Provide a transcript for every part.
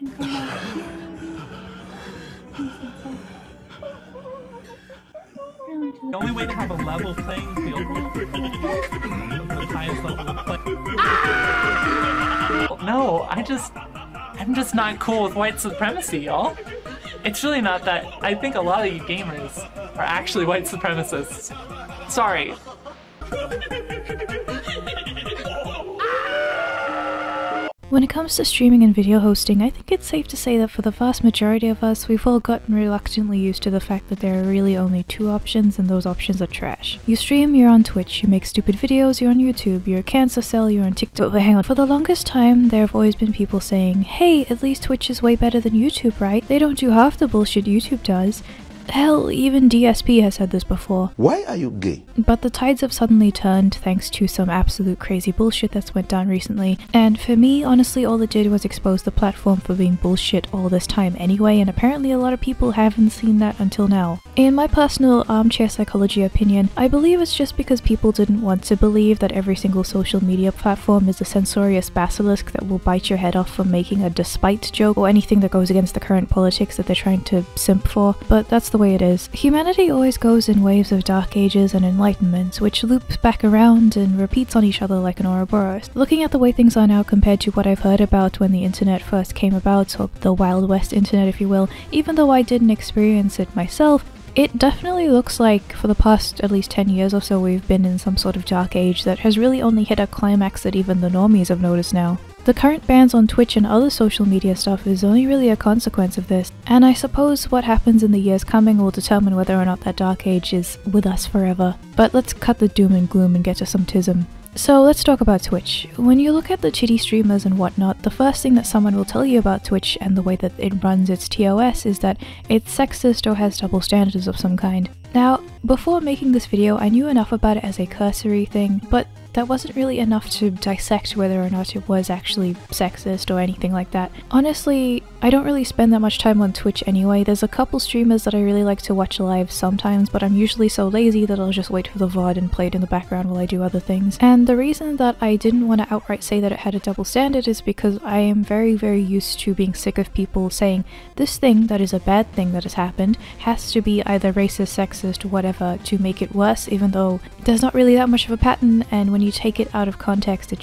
The only way to have a level playing field the highest level of play. No, I'm just not cool with white supremacy, y'all. It's really not that. I think a lot of you gamers are actually white supremacists. Sorry. When it comes to streaming and video hosting, I think it's safe to say that for the vast majority of us, we've all gotten reluctantly used to the fact that there are really only two options, and those options are trash. You stream, you're on Twitch. You make stupid videos, you're on YouTube. You're a cancer cell, you're on TikTok. But hang on, for the longest time, there have always been people saying, hey, at least Twitch is way better than YouTube, right? They don't do half the bullshit YouTube does. Hell, even DSP has said this before. Why are you gay? But the tides have suddenly turned thanks to some absolute crazy bullshit that's went down recently, and for me, honestly, all it did was expose the platform for being bullshit all this time anyway, and apparently a lot of people haven't seen that until now. In my personal armchair psychology opinion, I believe it's just because people didn't want to believe that every single social media platform is a censorious basilisk that will bite your head off for making a despite joke or anything that goes against the current politics that they're trying to simp for, but that's the way it is. Humanity always goes in waves of dark ages and enlightenment, which loops back around and repeats on each other like an Ouroboros. Looking at the way things are now compared to what I've heard about when the internet first came about, or the Wild West internet if you will, even though I didn't experience it myself, it definitely looks like for the past at least 10 years or so we've been in some sort of dark age that has really only hit a climax that even the normies have noticed now. The current bans on Twitch and other social media stuff is only really a consequence of this, and I suppose what happens in the years coming will determine whether or not that dark age is with us forever. But let's cut the doom and gloom and get to some tism. So let's talk about Twitch. When you look at the chitty streamers and whatnot, the first thing that someone will tell you about Twitch and the way that it runs its TOS is that it's sexist or has double standards of some kind. Now, before making this video, I knew enough about it as a cursory thing, but that wasn't really enough to dissect whether or not it was actually sexist or anything like that. Honestly, I don't really spend that much time on Twitch anyway. There's a couple streamers that I really like to watch live sometimes, but I'm usually so lazy that I'll just wait for the VOD and play it in the background while I do other things. And the reason that I didn't want to outright say that it had a double standard is because I am very used to being sick of people saying this thing that is a bad thing that has happened has to be either racist, sexist, or whatever to make it worse, even though there's not really that much of a pattern, and when you take it out of context,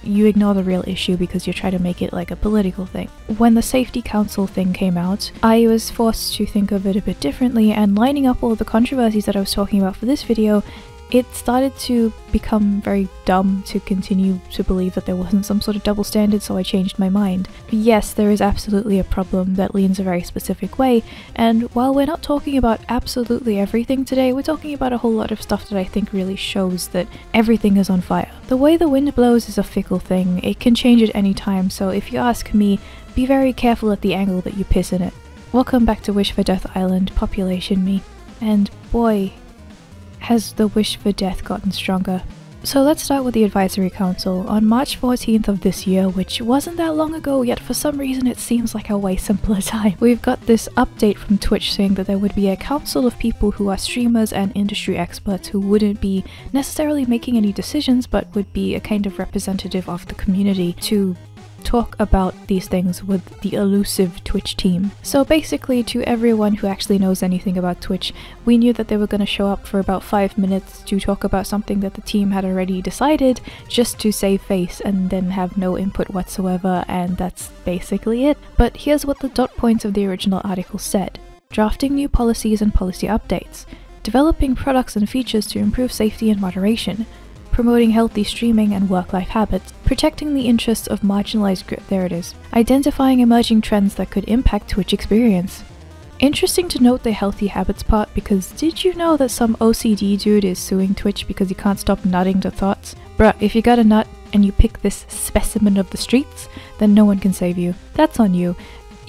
you ignore the real issue because you're trying to make it like a political thing. When the Safety Council thing came out, I was forced to think of it a bit differently, and lining up all the controversies that I was talking about for this video, it started to become very dumb to continue to believe that there wasn't some sort of double standard, so I changed my mind. Yes, there is absolutely a problem that leans a very specific way, and while we're not talking about absolutely everything today, we're talking about a whole lot of stuff that I think really shows that everything is on fire. The way the wind blows is a fickle thing. It can change at any time, so if you ask me, be very careful at the angle that you piss in it. Welcome back to Wish for Death Island, population me. And boy, has the wish for death gotten stronger. So let's start with the Advisory Council. On March 14th of this year, which wasn't that long ago, yet for some reason it seems like a way simpler time, we've got this update from Twitch saying that there would be a council of people who are streamers and industry experts who wouldn't be necessarily making any decisions, but would be a kind of representative of the community to talk about these things with the elusive Twitch team. So basically, to everyone who actually knows anything about Twitch, we knew that they were going to show up for about 5 minutes to talk about something that the team had already decided, just to save face and then have no input whatsoever, and that's basically it. But here's what the dot points of the original article said. Drafting new policies and policy updates. Developing products and features to improve safety and moderation. Promoting healthy streaming and work-life habits, protecting the interests of marginalized there it is, identifying emerging trends that could impact Twitch experience. Interesting to note the healthy habits part, because did you know that some OCD dude is suing Twitch because he can't stop nutting to thoughts? Bruh, if you got a nut and you pick this specimen of the streets, then no one can save you. That's on you.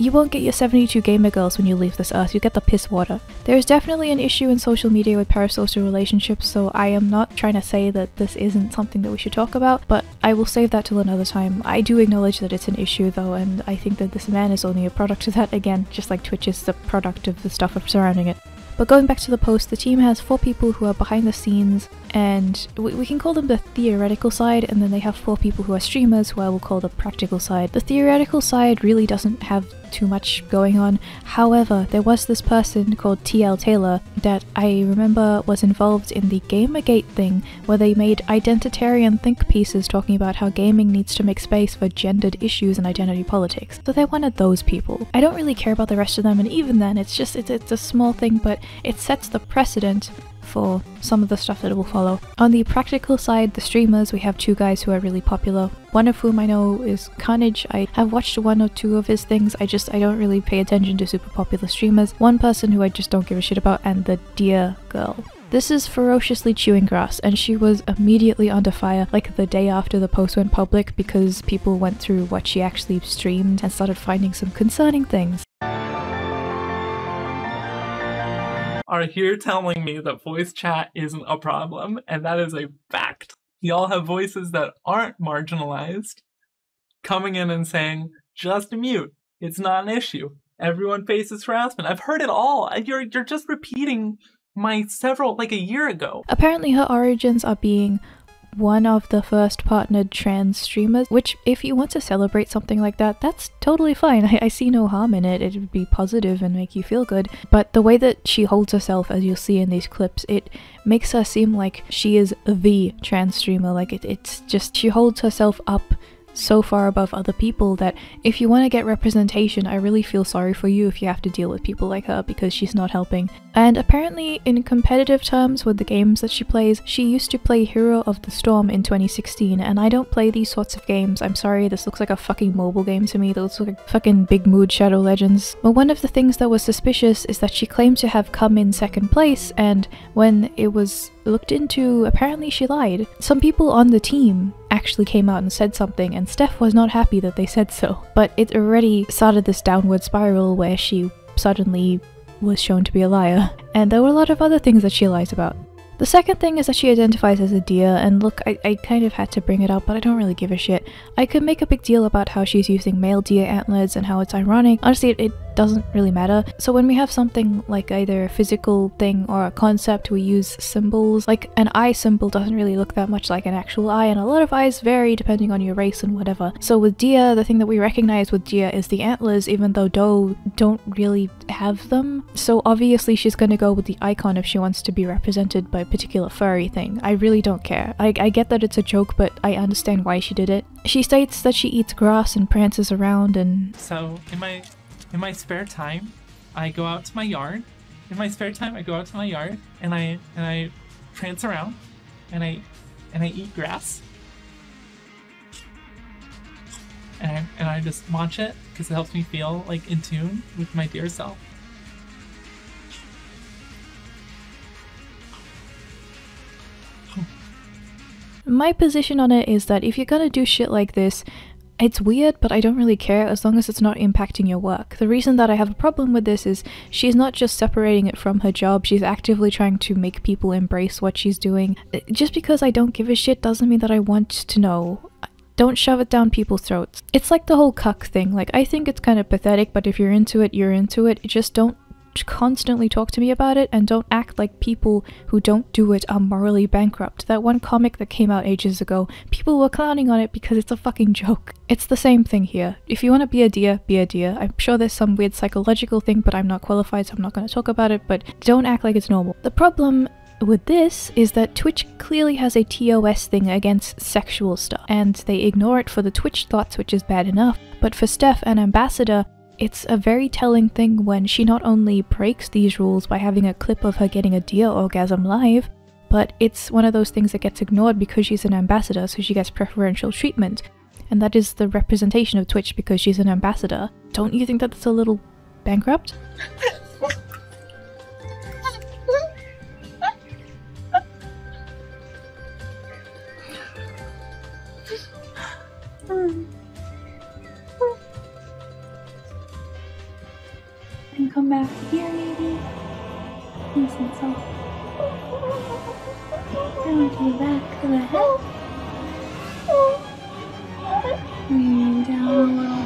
You won't get your 72 gamer girls when you leave this earth, you get the piss water. There is definitely an issue in social media with parasocial relationships, so I am not trying to say that this isn't something that we should talk about, but I will save that till another time. I do acknowledge that it's an issue though, and I think that this man is only a product of that, again, just like Twitch is the product of the stuff surrounding it. But going back to the post, the team has 4 people who are behind the scenes, and we can call them the theoretical side, and then they have 4 people who are streamers, who I will call the practical side. The theoretical side really doesn't have too much going on. However, there was this person called TL Taylor that I remember was involved in the Gamergate thing, where they made identitarian think pieces talking about how gaming needs to make space for gendered issues and identity politics. So they're one of those people. I don't really care about the rest of them, and even then it's a small thing, but it sets the precedent for some of the stuff that will follow. On the practical side, the streamers, we have 2 guys who are really popular. One of whom I know is Carnage. I have watched 1 or 2 of his things. I don't really pay attention to super popular streamers. One person who I just don't give a shit about, and the Deer Girl. This is ferociously chewing grass, and she was immediately under fire like the day after the post went public because people went through what she actually streamed and started finding some concerning things. Are here telling me that voice chat isn't a problem, and that is a fact. Y'all have voices that aren't marginalized coming in and saying, just mute, it's not an issue. Everyone faces harassment. I've heard it all. You're just repeating my like a year ago. Apparently her origins are being one of the first partnered trans streamers, which if you want to celebrate something like that, that's totally fine. I see no harm in it. It would be positive and make you feel good. But the way that she holds herself, as you'll see in these clips, it makes her seem like she is the trans streamer. Like it's just, she holds herself up so far above other people that if you want to get representation, I really feel sorry for you if you have to deal with people like her, because she's not helping. And apparently in competitive terms with the games that she plays, she used to play Hero of the Storm in 2016, and I don't play these sorts of games. I'm sorry, this looks like a fucking mobile game to me. That looks like a fucking Big Mood Shadow Legends. But one of the things that was suspicious is that she claimed to have come in 2nd place, and when it was looked into, apparently she lied. Some people on the team actually came out and said something, and Steph was not happy that they said so. But it already started this downward spiral where she suddenly was shown to be a liar. And there were a lot of other things that she lies about. The second thing is that she identifies as a deer, and look, I kind of had to bring it up, but I don't really give a shit. I could make a big deal about how she's using male deer antlers and how it's ironic. Honestly, it doesn't really matter. So when we have something like either a physical thing or a concept, we use symbols. Like an eye symbol doesn't really look that much like an actual eye, and a lot of eyes vary depending on your race and whatever. So with deer, the thing that we recognize with deer is the antlers, even though doe don't really have them. So obviously she's gonna go with the icon if she wants to be represented by a particular furry thing. I really don't care. I get that it's a joke, but I understand why she did it. She states that she eats grass and prances around, and so in my spare time, I go out to my yard. And I prance around, and I eat grass, and I just munch it because it helps me feel like in tune with my dear self. my position on it is that if you're gonna do shit like this, it's weird, but I don't really care as long as it's not impacting your work. The reason that I have a problem with this is she's not just separating it from her job, she's actively trying to make people embrace what she's doing. Just because I don't give a shit doesn't mean that I want to know. Don't shove it down people's throats. It's like the whole cuck thing. Like, I think it's kind of pathetic, but if you're into it, you're into it. Just don't constantly talk to me about it, and don't act like people who don't do it are morally bankrupt. That one comic that came out ages ago, people were clowning on it because it's a fucking joke. It's the same thing here. If you want to be a deer, be a deer. I'm sure there's some weird psychological thing, but I'm not qualified, so I'm not going to talk about it, but don't act like it's normal. The problem with this is that Twitch clearly has a TOS thing against sexual stuff, and they ignore it for the Twitch thoughts, which is bad enough, but for Steph and Ambassador, it's a very telling thing when she not only breaks these rules by having a clip of her getting a deer orgasm live, but it's one of those things that gets ignored because she's an ambassador, so she gets preferential treatment. And that is the representation of Twitch because she's an ambassador. Don't you think that's a little bankrupt? And come back here, maybe. Listen, so down to the back of the head. Bring down a little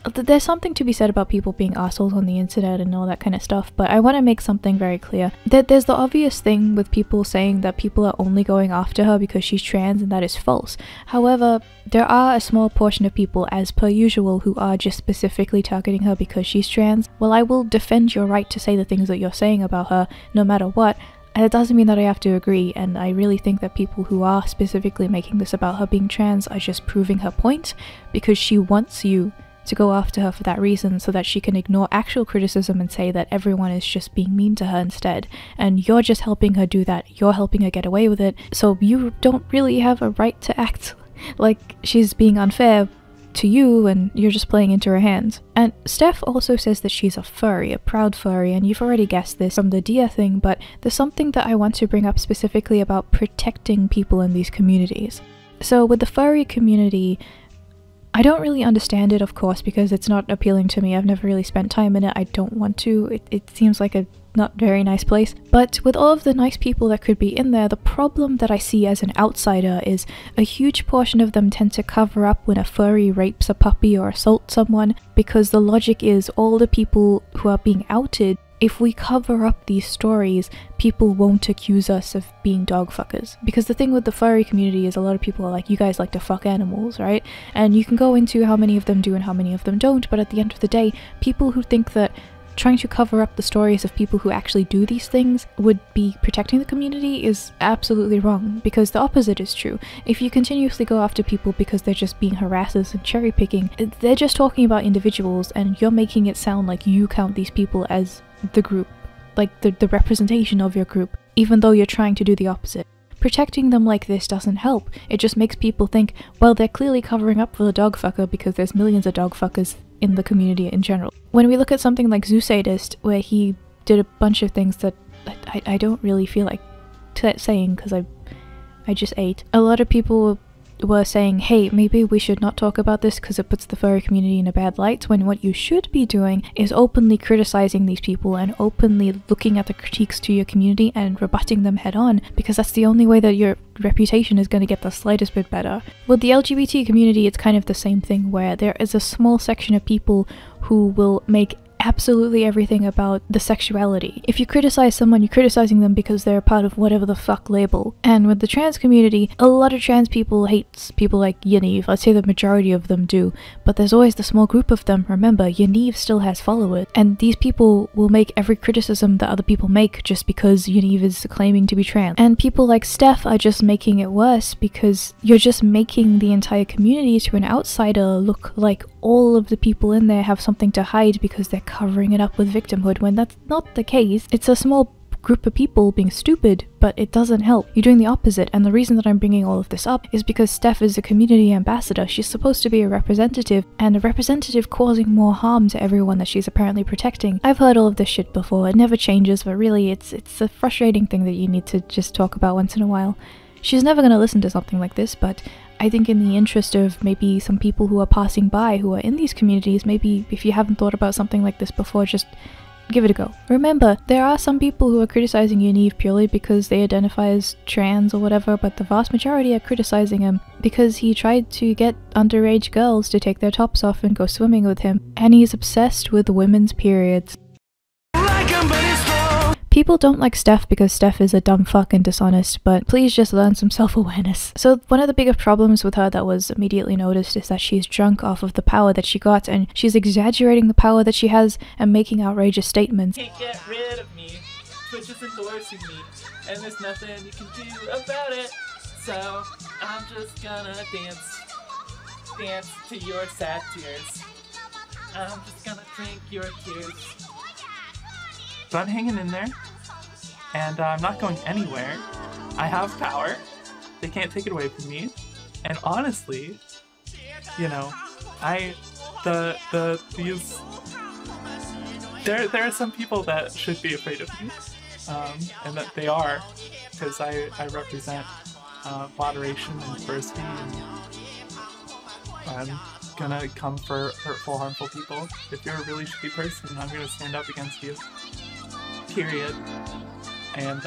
bit. there's something to be said about people being assholes on the internet and all that kind of stuff, but I want to make something very clear. That there's the obvious thing with people saying that people are only going after her because she's trans, and that is false. However, there are a small portion of people, as per usual, who are just specifically targeting her because she's trans. Well, I will defend your right to say the things that you're saying about her, no matter what. And it doesn't mean that I have to agree, and I really think that people who are specifically making this about her being trans are just proving her point, because she wants you to go after her for that reason, so that she can ignore actual criticism and say that everyone is just being mean to her instead. And you're just helping her do that. You're helping her get away with it, so you don't really have a right to act like she's being unfair to you, and you're just playing into her hands. And Steph also says that she's a furry, a proud furry, and you've already guessed this from the Dia thing, but there's something that I want to bring up specifically about protecting people in these communities. So with the furry community, I don't really understand it, of course, because it's not appealing to me. I've never really spent time in it. I don't want to. It seems like a not very nice place. But with all of the nice people that could be in there, the problem that I see as an outsider is a huge portion of them tend to cover up when a furry rapes a puppy or assaults someone, because the logic is all the people who are being outed, if we cover up these stories, people won't accuse us of being dog fuckers. Because the thing with the furry community is a lot of people are like, you guys like to fuck animals, right? And you can go into how many of them do and how many of them don't, but at the end of the day, people who think that trying to cover up the stories of people who actually do these things would be protecting the community is absolutely wrong, because the opposite is true. If you continuously go after people because they're just being harassers and cherry picking, they're just talking about individuals, and you're making it sound like you count these people as the group, like the representation of your group, even though you're trying to do the opposite. Protecting them like this doesn't help. It just makes people think, well, they're clearly covering up for the dog fucker because there's millions of dog fuckers in the community in general. When we look at something like Zoo Sadist, where he did a bunch of things that I don't really feel like saying because I just ate. A lot of people were saying, hey, maybe we should not talk about this because it puts the furry community in a bad light, when what you should be doing is openly criticizing these people and openly looking at the critiques to your community and rebutting them head on, because that's the only way that your reputation is going to get the slightest bit better. With the LGBT community, it's kind of the same thing, where there is a small section of people who will make absolutely everything about the sexuality. If you criticize someone, you're criticizing them because they're a part of whatever the fuck label. And with the trans community, a lot of trans people hate people like Yaniv. I'd say the majority of them do, but there's always the small group of them. Remember, Yaniv still has followers, and these people will make every criticism that other people make just because Yaniv is claiming to be trans. And people like Steph are just making it worse, because you're just making the entire community to an outsider look like all of the people in there have something to hide because they're covering it up with victimhood, when that's not the case. It's a small group of people being stupid, but it doesn't help. You're doing the opposite, and the reason that I'm bringing all of this up is because Steph is a community ambassador. She's supposed to be a representative, and a representative causing more harm to everyone that she's apparently protecting. I've heard all of this shit before. It never changes, but really it's a frustrating thing that you need to just talk about once in a while. She's never going to listen to something like this, but I think in the interest of maybe some people who are passing by who are in these communities, maybe if you haven't thought about something like this before, just give it a go. Remember, there are some people who are criticizing Yaniv purely because they identify as trans or whatever, but the vast majority are criticizing him because he tried to get underage girls to take their tops off and go swimming with him, and he's obsessed with women's periods. People don't like Steph because Steph is a dumb fuck and dishonest, but please just learn some self-awareness. So one of the biggest problems with her that was immediately noticed is that she's drunk off of the power that she got, and she's exaggerating the power that she has and making outrageous statements. Can't get rid of me. Twitch is endorsing me, and there's nothing you can do about it. So I'm just gonna dance to your sad tears. I'm just gonna drink your tears. But I'm hanging in there, and I'm not going anywhere. I have power. They can't take it away from me. And honestly, you know, there are some people that should be afraid of me, and that they are, because I represent moderation and diversity, and I'm gonna come for hurtful, harmful people. If you're a really shitty person, I'm gonna stand up against you. Period. And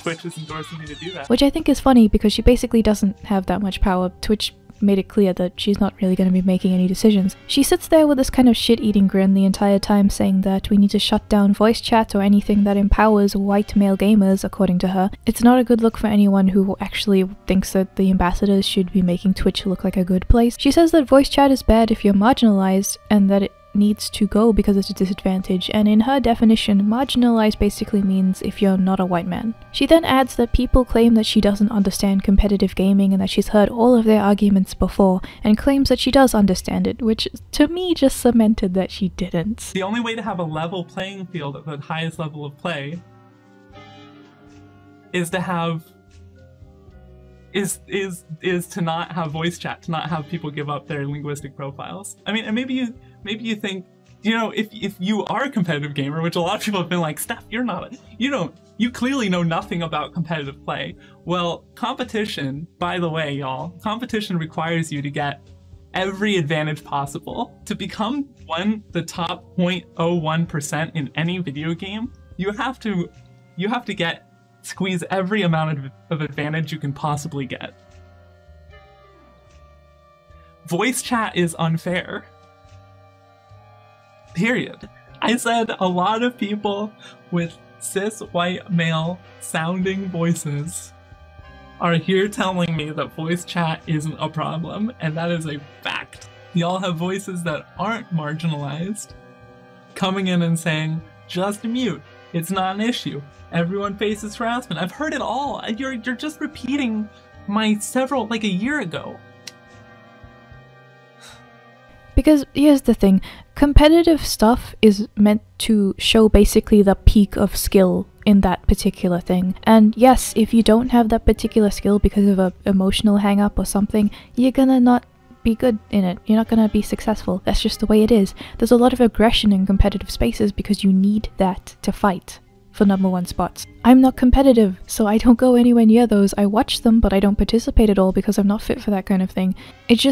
Twitch is endorsing me to do that. Which I think is funny, because she basically doesn't have that much power. Twitch made it clear that she's not really going to be making any decisions. She sits there with this kind of shit-eating grin the entire time, saying that we need to shut down voice chat or anything that empowers white male gamers, according to her. It's not a good look for anyone who actually thinks that the ambassadors should be making Twitch look like a good place. She says that voice chat is bad if you're marginalized and that it needs to go because it's a disadvantage, and in her definition, marginalized basically means if you're not a white man. She then adds that people claim that she doesn't understand competitive gaming and that she's heard all of their arguments before, and claims that she does understand it, which to me just cemented that she didn't. The only way to have a level playing field at the highest level of play is to have is to not have voice chat, to not have people give up their linguistic profiles. I mean, and maybe you think, you know, if you are a competitive gamer, which a lot of people have been like, Steph, you clearly know nothing about competitive play. Well, competition, by the way, y'all, competition requires you to get every advantage possible. To become the top 0.01% in any video game, you have to squeeze every amount of advantage you can possibly get. Voice chat is unfair. Period. I said a lot of people with cis white male sounding voices are here telling me that voice chat isn't a problem, and that is a fact. Y'all have voices that aren't marginalized coming in and saying, just mute. It's not an issue. Everyone faces harassment. I've heard it all. You're just repeating my like a year ago. Because here's the thing, competitive stuff is meant to show basically the peak of skill in that particular thing. And yes, if you don't have that particular skill because of an emotional hang-up or something, you're gonna not be good in it. You're not gonna be successful. That's just the way it is. There's a lot of aggression in competitive spaces because you need that to fight for #1 spots. I'm not competitive, so I don't go anywhere near those. I watch them, but I don't participate at all because I'm not fit for that kind of thing. It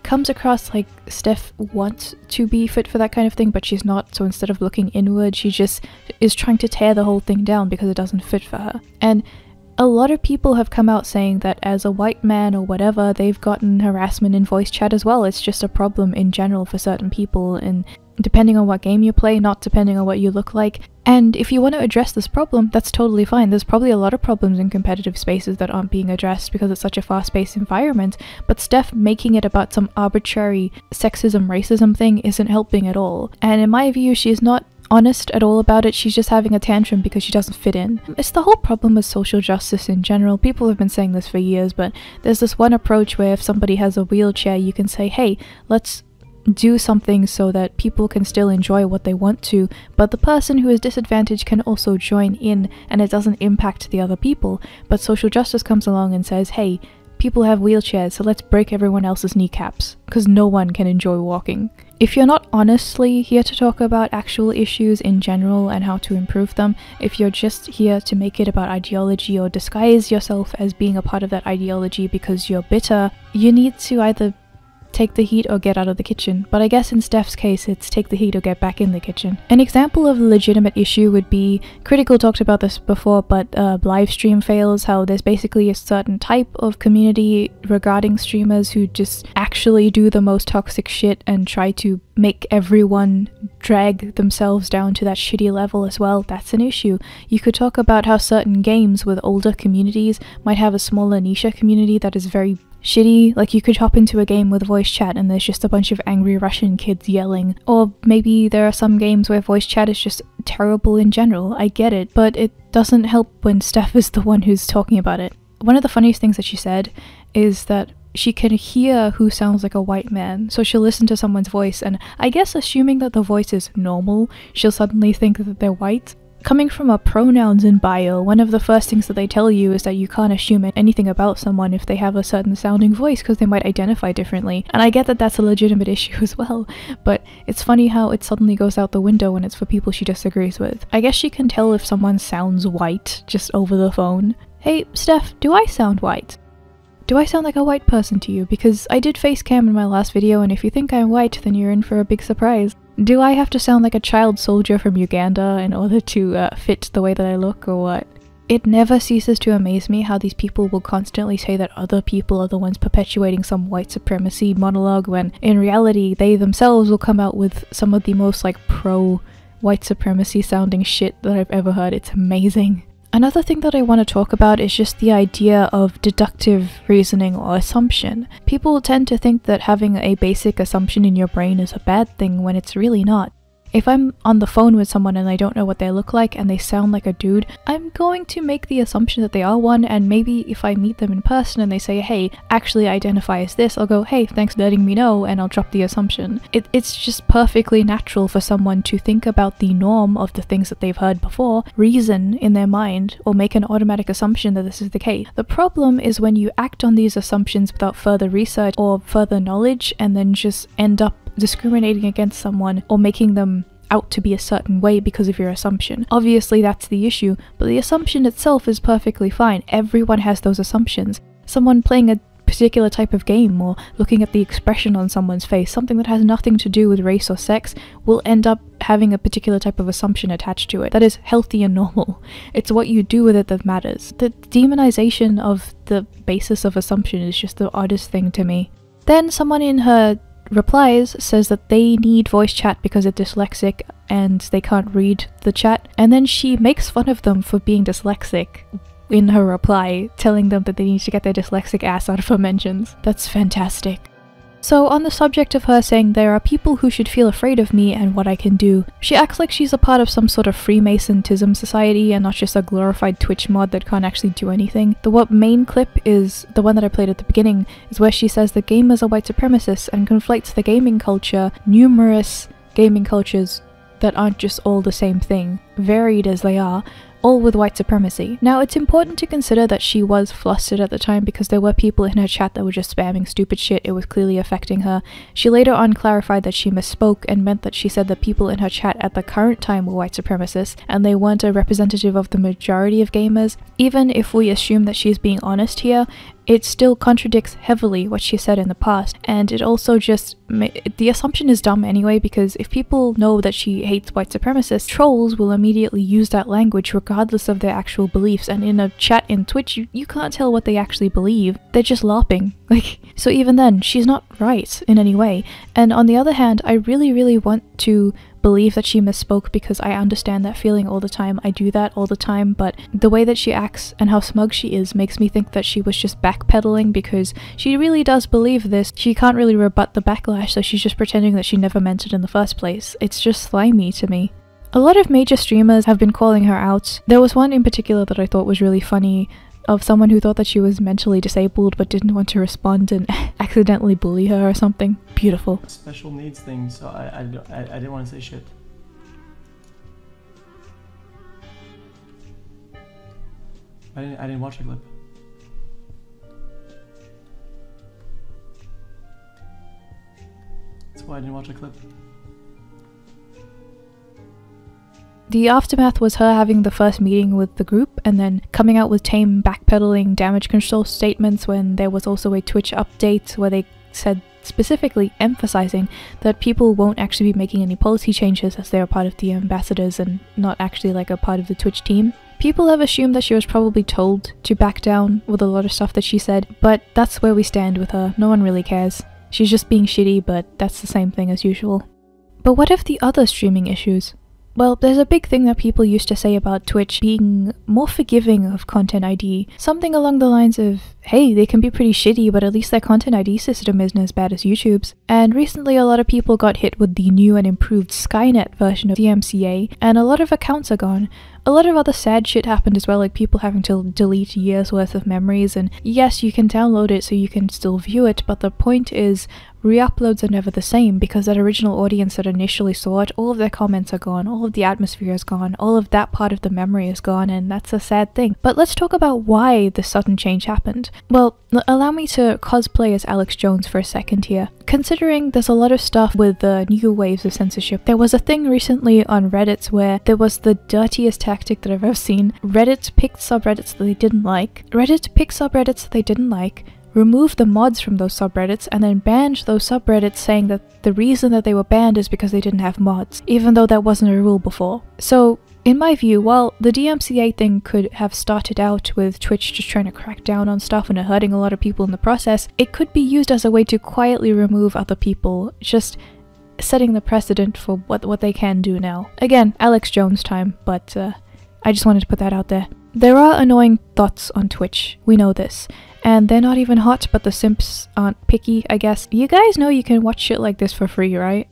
comes across like Steph wants to be fit for that kind of thing, but she's not, so instead of looking inward, she just is trying to tear the whole thing down because it doesn't fit for her. And a lot of people have come out saying that as a white man or whatever, they've gotten harassment in voice chat as well. It's just a problem in general for certain people, and depending on what game you play, not depending on what you look like. And if you want to address this problem, that's totally fine. There's probably a lot of problems in competitive spaces that aren't being addressed because it's such a fast-paced environment, but Steph making it about some arbitrary sexism, racism thing isn't helping at all. And in my view, she's not honest at all about it. She's just having a tantrum because she doesn't fit in. It's the whole problem with social justice in general. People have been saying this for years, but there's this one approach where if somebody has a wheelchair, you can say, hey, let's do something so that people can still enjoy what they want to, but the person who is disadvantaged can also join in and it doesn't impact the other people. But social justice comes along and says, hey, people have wheelchairs, so let's break everyone else's kneecaps, because no one can enjoy walking. If you're not honestly here to talk about actual issues in general and how to improve them, if you're just here to make it about ideology or disguise yourself as being a part of that ideology because you're bitter, you need to either take the heat or get out of the kitchen. But I guess in Steph's case, it's take the heat or get back in the kitchen. An example of a legitimate issue would be, Critical talked about this before, but live stream fails, how there's basically a certain type of community regarding streamers who just actually do the most toxic shit and try to make everyone drag themselves down to that shitty level as well. That's an issue. You could talk about how certain games with older communities might have a smaller niche community that is very shitty. Like, you could hop into a game with voice chat and there's just a bunch of angry Russian kids yelling. Or maybe there are some games where voice chat is just terrible in general. I get it, but it doesn't help when Steph is the one who's talking about it. One of the funniest things that she said is that she can hear who sounds like a white man, so she'll listen to someone's voice, and I guess assuming that the voice is normal, she'll suddenly think that they're white. Coming from a pronouns in bio, one of the first things that they tell you is that you can't assume anything about someone if they have a certain sounding voice because they might identify differently. And I get that that's a legitimate issue as well, but it's funny how it suddenly goes out the window when it's for people she disagrees with. I guess she can tell if someone sounds white just over the phone. Hey, Steph, do I sound white? Do I sound like a white person to you? Because I did face cam in my last video, and if you think I'm white, then you're in for a big surprise. Do I have to sound like a child soldier from Uganda in order to fit the way that I look, or what? It never ceases to amaze me how these people will constantly say that other people are the ones perpetuating some white supremacy monologue, when in reality they themselves will come out with some of the most like pro-white supremacy sounding shit that I've ever heard. It's amazing. Another thing that I want to talk about is just the idea of deductive reasoning or assumption. People tend to think that having a basic assumption in your brain is a bad thing when it's really not. If I'm on the phone with someone and I don't know what they look like and they sound like a dude, I'm going to make the assumption that they are one, and maybe if I meet them in person and they say, hey, actually identify as this, I'll go, hey, thanks for letting me know, and I'll drop the assumption. It's just perfectly natural for someone to think about the norm of the things that they've heard before, reason in their mind, or make an automatic assumption that this is the case. The problem is when you act on these assumptions without further research or further knowledge and then just end up discriminating against someone or making them out to be a certain way because of your assumption. Obviously that's the issue, but the assumption itself is perfectly fine. Everyone has those assumptions. Someone playing a particular type of game or looking at the expression on someone's face, something that has nothing to do with race or sex, will end up having a particular type of assumption attached to it that is healthy and normal. It's what you do with it that matters. The demonization of the basis of assumption is just the oddest thing to me. Then someone in her replies says that they need voice chat because they're dyslexic and they can't read the chat, and then she makes fun of them for being dyslexic in her reply, telling them that they need to get their dyslexic ass out of her mentions. That's fantastic. So on the subject of her saying there are people who should feel afraid of me and what I can do, she acts like she's a part of some sort of Freemason-tism society and not just a glorified Twitch mod that can't actually do anything. The main clip is the one that I played at the beginning, is where she says that gamers are white supremacists and conflates the gaming culture, numerous gaming cultures that aren't just all the same thing, varied as they are, all with white supremacy. Now, it's important to consider that she was flustered at the time because there were people in her chat that were just spamming stupid shit. It was clearly affecting her. She later on clarified that she misspoke and meant that she said that people in her chat at the current time were white supremacists and they weren't a representative of the majority of gamers. Even if we assume that she's being honest here, it still contradicts heavily what she said in the past, and it also just the assumption is dumb anyway, because if people know that she hates white supremacists, trolls will immediately use that language regardless of their actual beliefs, and in a chat in Twitch you can't tell what they actually believe. They're just LARPing. So even then, she's not right in any way. And on the other hand, I really want to believe that she misspoke because I understand that feeling all the time. I do that all the time, but the way that she acts and how smug she is makes me think that she was just backpedaling because she really does believe this. She can't really rebut the backlash, so she's just pretending that she never meant it in the first place. It's just slimy to me. A lot of major streamers have been calling her out. There was one in particular that I thought was really funny, of someone who thought that she was mentally disabled but didn't want to respond and accidentally bully her or something. Beautiful. Special needs thing, so I didn't want to say shit. I didn't watch the clip. That's why I didn't watch the clip. The aftermath was her having the first meeting with the group and then coming out with tame backpedaling damage control statements when there was also a Twitch update where they said, specifically emphasizing that people won't actually be making any policy changes as they're part of the ambassadors and not actually like a part of the Twitch team. People have assumed that she was probably told to back down with a lot of stuff that she said, but that's where we stand with her. No one really cares. She's just being shitty, but that's the same thing as usual. But what of the other streaming issues? Well, there's a big thing that people used to say about Twitch being more forgiving of Content ID. Something along the lines of, hey, they can be pretty shitty, but at least their Content ID system isn't as bad as YouTube's. And recently a lot of people got hit with the new and improved Skynet version of DMCA, and a lot of accounts are gone. A lot of other sad shit happened as well, like people having to delete years worth of memories, and yes, you can download it so you can still view it, but the point is, re-uploads are never the same because that original audience that initially saw it, all of their comments are gone, all of the atmosphere is gone, all of that part of the memory is gone, and that's a sad thing. But let's talk about why this sudden change happened. Well, allow me to cosplay as Alex Jones for a second here. Considering there's a lot of stuff with the new waves of censorship, there was a thing recently on Reddit where there was the dirtiest tactic that I've ever seen. Reddit picked subreddits that they didn't like. Removed the mods from those subreddits, and then banned those subreddits, saying that the reason that they were banned is because they didn't have mods, even though that wasn't a rule before. So In my view, while the DMCA thing could have started out with Twitch just trying to crack down on stuff and hurting a lot of people in the process, it could be used as a way to quietly remove other people, just setting the precedent for what they can do now. Again, Alex Jones time, but I just wanted to put that out there. There are annoying thoughts on Twitch, we know this, and they're not even hot, but the simps aren't picky, I guess. You guys know you can watch shit like this for free, right?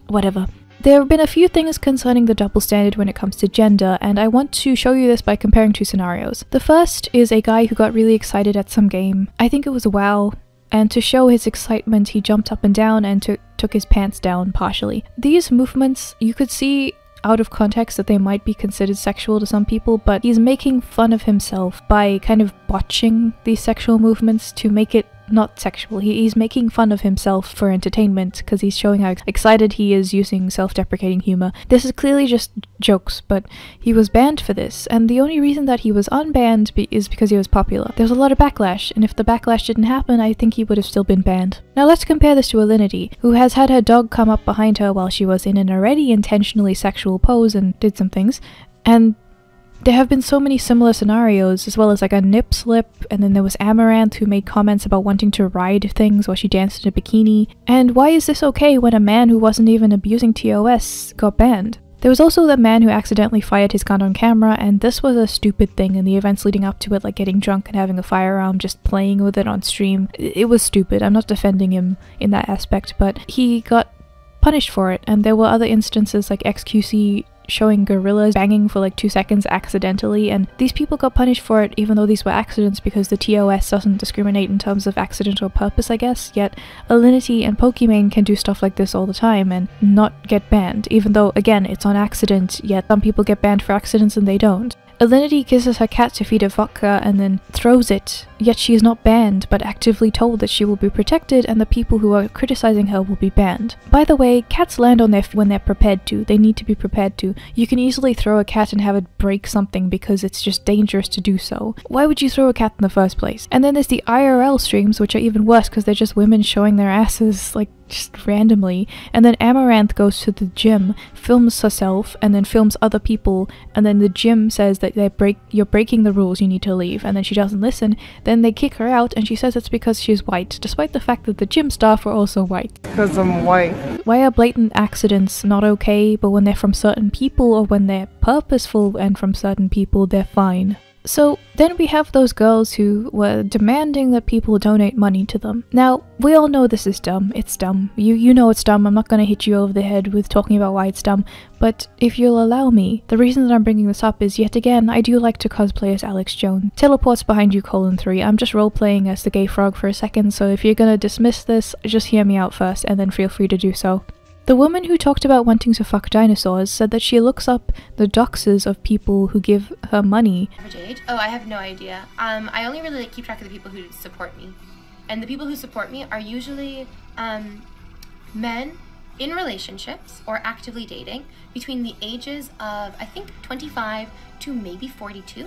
Whatever. There have been a few things concerning the double standard when it comes to gender, and I want to show you this by comparing two scenarios. The first is a guy who got really excited at some game. I think it was WoW, and to show his excitement he jumped up and down and took his pants down partially. These movements, you could see out of context that they might be considered sexual to some people, but he's making fun of himself by kind of botching these sexual movements to make it not sexual. He's making fun of himself for entertainment because he's showing how excited he is using self-deprecating humor. This is clearly just jokes, but he was banned for this, and the only reason that he was unbanned is because he was popular. There's a lot of backlash, and if the backlash didn't happen, I think he would have still been banned. Now let's compare this to Alinity, who has had her dog come up behind her while she was in an already intentionally sexual pose and did some things, and there have been so many similar scenarios, as well as like a nip slip, and then there was Amaranth who made comments about wanting to ride things while she danced in a bikini. And why is this okay when a man who wasn't even abusing TOS got banned? There was also the man who accidentally fired his gun on camera, and this was a stupid thing in the events leading up to it, like getting drunk and having a firearm, just playing with it on stream. It was stupid. I'm not defending him in that aspect, but he got punished for it, and there were other instances like XQC showing gorillas banging for like 2 seconds accidentally, and these people got punished for it even though these were accidents because the TOS doesn't discriminate in terms of accident or purpose, I guess, yet Alinity and Pokimane can do stuff like this all the time and not get banned, even though, again, it's on accident, yet some people get banned for accidents and they don't. Alinity kisses her cat to feed her vodka and then throws it, yet she is not banned, but actively told that she will be protected and the people who are criticizing her will be banned. By the way, cats land on their feet when they're prepared to. They need to be prepared to. You can easily throw a cat and have it break something because it's just dangerous to do so. Why would you throw a cat in the first place? And then there's the IRL streams, which are even worse because they're just women showing their asses, like, just randomly, and then Amaranth goes to the gym, films herself, and then films other people, and then the gym says that you're breaking the rules, you need to leave, and then she doesn't listen, then they kick her out, and she says it's because she's white, despite the fact that the gym staff are also white. Because I'm white. Why are blatant accidents not okay, but when they're from certain people, or when they're purposeful and from certain people, they're fine? So then we have those girls who were demanding that people donate money to them. Now, we all know this is dumb. It's dumb. You know it's dumb. I'm not going to hit you over the head with talking about why it's dumb. But if you'll allow me, the reason that I'm bringing this up is, yet again, I do like to cosplay as Alex Jones. Teleports behind you, :3. I'm just role-playing as the gay frog for a second, so if you're going to dismiss this, just hear me out first, and then feel free to do so. The woman who talked about wanting to fuck dinosaurs said that she looks up the doxes of people who give her money. Average age? Oh, I have no idea. I only really keep track of the people who support me. And the people who support me are usually men in relationships or actively dating between the ages of, I think, 25 to maybe 42.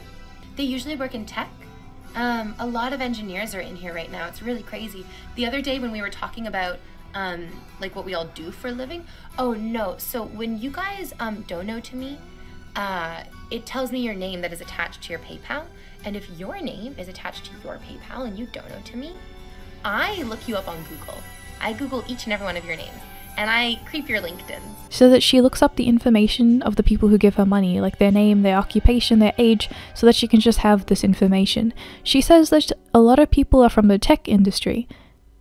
They usually work in tech. A lot of engineers are in here right now. It's really crazy. The other day when we were talking about like what we all do for a living. Oh no, so when you guys dono to me, it tells me your name that is attached to your PayPal, and if your name is attached to your PayPal and you dono to me, I look you up on Google. I Google each and every one of your names, and I creep your LinkedIn. So that she looks up the information of the people who give her money, like their name, their occupation, their age, so that she can just have this information. She says that a lot of people are from the tech industry.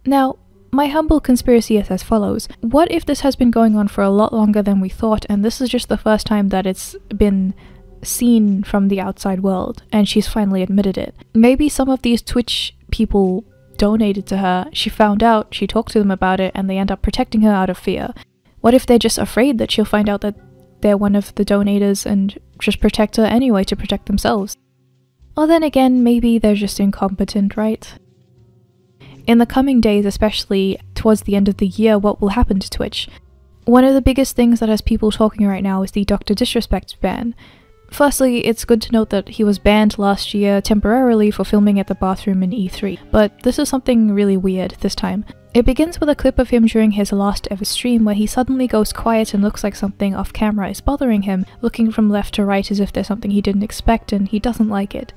Now, my humble conspiracy is as follows. What if this has been going on for a lot longer than we thought, and this is just the first time that it's been seen from the outside world, and she's finally admitted it? Maybe some of these Twitch people donated to her, she found out, she talked to them about it, and they end up protecting her out of fear. What if they're just afraid that she'll find out that they're one of the donators and just protect her anyway to protect themselves? Or then again, maybe they're just incompetent, right? In the coming days, especially towards the end of the year, what will happen to Twitch? One of the biggest things that has people talking right now is the Dr. Disrespect ban. Firstly, it's good to note that he was banned last year temporarily for filming at the bathroom in E3, but this is something really weird this time. It begins with a clip of him during his last ever stream where he suddenly goes quiet and looks like something off camera is bothering him, looking from left to right as if there's something he didn't expect and he doesn't like it.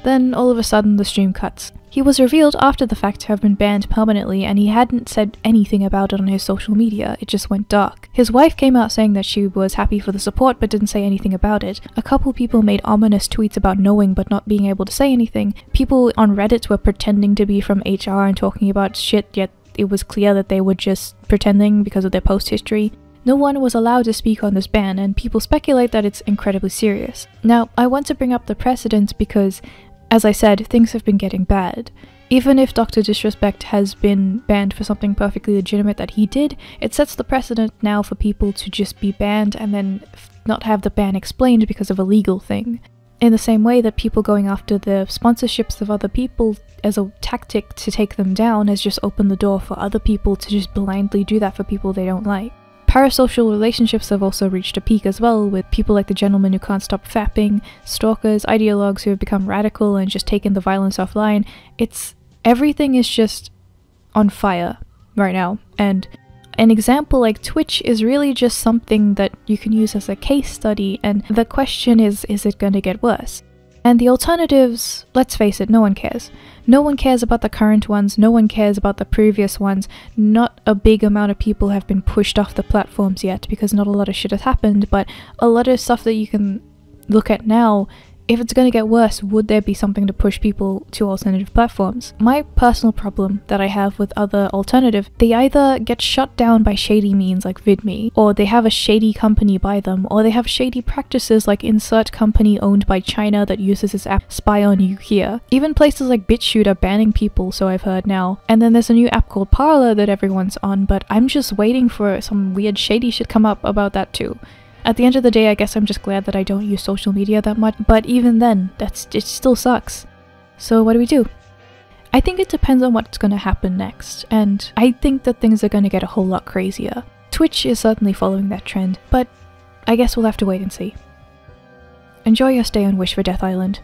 Then all of a sudden the stream cuts. He was revealed after the fact to have been banned permanently, and he hadn't said anything about it on his social media, it just went dark. His wife came out saying that she was happy for the support but didn't say anything about it. A couple people made ominous tweets about knowing but not being able to say anything. People on Reddit were pretending to be from HR and talking about shit, yet it was clear that they were just pretending because of their post history. No one was allowed to speak on this ban, and people speculate that it's incredibly serious. Now, I want to bring up the precedent because, as I said, things have been getting bad. Even if Dr. Disrespect has been banned for something perfectly legitimate that he did, it sets the precedent now for people to just be banned and then not have the ban explained because of a legal thing. In the same way that people going after the sponsorships of other people as a tactic to take them down has just opened the door for other people to just blindly do that for people they don't like. Parasocial relationships have also reached a peak as well, with people like the gentleman who can't stop fapping, stalkers, ideologues who have become radical and just taken the violence offline. Everything is just on fire right now, and an example like Twitch is really just something that you can use as a case study, and the question is it going to get worse? And the alternatives, let's face it, no one cares. No one cares about the current ones, no one cares about the previous ones. Not a big amount of people have been pushed off the platforms yet because not a lot of shit has happened, but a lot of stuff that you can look at now, if it's going to get worse, would there be something to push people to alternative platforms? My personal problem that I have with other alternative, they either get shut down by shady means like VidMe, or they have a shady company buy them, or they have shady practices like insert company owned by China that uses this app spy on you here. Even places like BitChute are banning people, so I've heard now. And then there's a new app called Parler that everyone's on, but I'm just waiting for some weird shady shit come up about that too. At the end of the day, I guess I'm just glad that I don't use social media that much, but even then, it still sucks. So what do? I think it depends on what's going to happen next, and I think that things are going to get a whole lot crazier. Twitch is certainly following that trend, but I guess we'll have to wait and see. Enjoy your stay on Wish for Death Island.